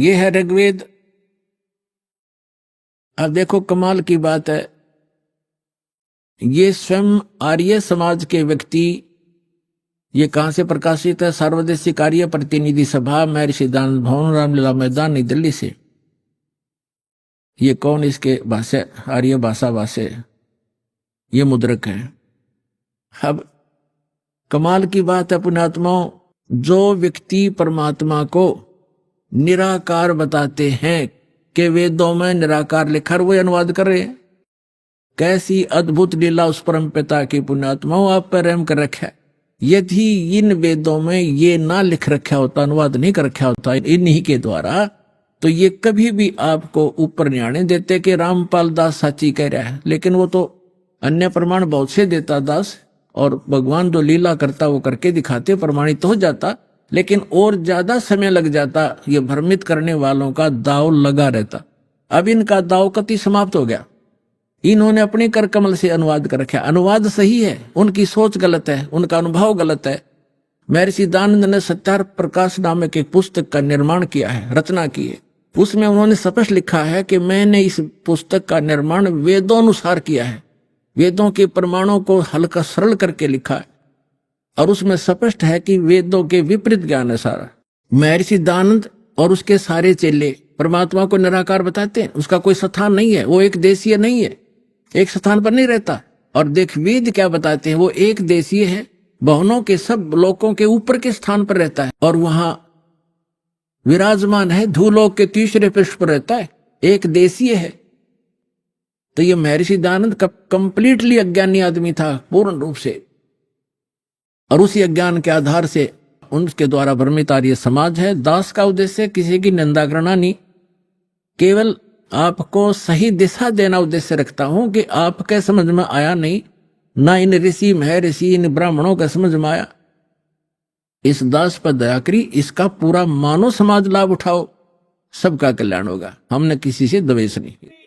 ये है ऋग्वेद। अब देखो कमाल की बात है, ये स्वयं आर्य समाज के व्यक्ति, ये कहां से प्रकाशित है? सर्वदेशी कार्य प्रतिनिधि सभा, महर्षि दानंद भवन, रामलीला मैदान, नई दिल्ली से। ये कौन इसके भाष्य, आर्य भाषा भाष्य, ये मुद्रक है। अब कमाल की बात है पुण्यात्माओं, जो व्यक्ति परमात्मा को निराकार बताते हैं कि वेदों में निराकार लिखा, वो अनुवाद कर रहे हैं। कैसी अद्भुत लीला उस परम पिता की पुण्यात्माओं, आप पर रहम कर रखा है। यदि इन वेदों में ये ना लिख रखा होता, अनुवाद नहीं कर रखा होता इन्हीं के द्वारा, तो ये कभी भी आपको ऊपर नहीं आने देते कि रामपाल दास साची कह रहा है। लेकिन वो तो अन्य प्रमाण बहुत से देता दास, और भगवान जो लीला करता वो करके दिखाते, प्रमाणित हो जाता, लेकिन और ज्यादा समय लग जाता। ये भ्रमित करने वालों का दाव लगा रहता। अब इनका दाव कति समाप्त हो गया। इन्होंने अपने कर कमल से अनुवाद कर रखा। अनुवाद सही है, उनकी सोच गलत है, उनका अनुभव गलत है। महर्षि दानंद ने सत्यार प्रकाश नामक एक पुस्तक का निर्माण किया है, रचना की है। उसमें उन्होंने स्पष्ट लिखा है कि मैंने इस पुस्तक का निर्माण वेदोनुसार किया है, वेदों के प्रमाणों को हल्का सरल करके लिखा है, और उसमें स्पष्ट है कि वेदों के विपरीत ज्ञान है सारा। महर्षि दानंद और उसके सारे चेले परमात्मा को निराकार बताते हैं, उसका कोई स्थान नहीं है, वो एक देशीय नहीं है, एक स्थान पर नहीं रहता। और देख वेद क्या बताते हैं, वो एक देशीय है, भवनों के सब लोकों के ऊपर के स्थान पर रहता है, और वहां विराजमान है, धूलोक के तीसरे पृष्ठ पर रहता है, एक देशीय है। तो ये महर्षि दानंद का कंप्लीटली अज्ञानी आदमी था, पूर्ण रूप से, और उसी अज्ञान के आधार से उनके द्वारा भ्रमित आर्य समाज है। दास का उद्देश्य किसी की निंदा करना नहीं, केवल आपको सही दिशा देना उद्देश्य रखता हूं कि आपके समझ में आया नहीं, ना इन ऋषि महर्षि इन ब्राह्मणों का समझ में आया, इस दास पर दया करी, इसका पूरा मानव समाज लाभ उठाओ, सबका कल्याण होगा। हमने किसी से द्वेष नहीं किया।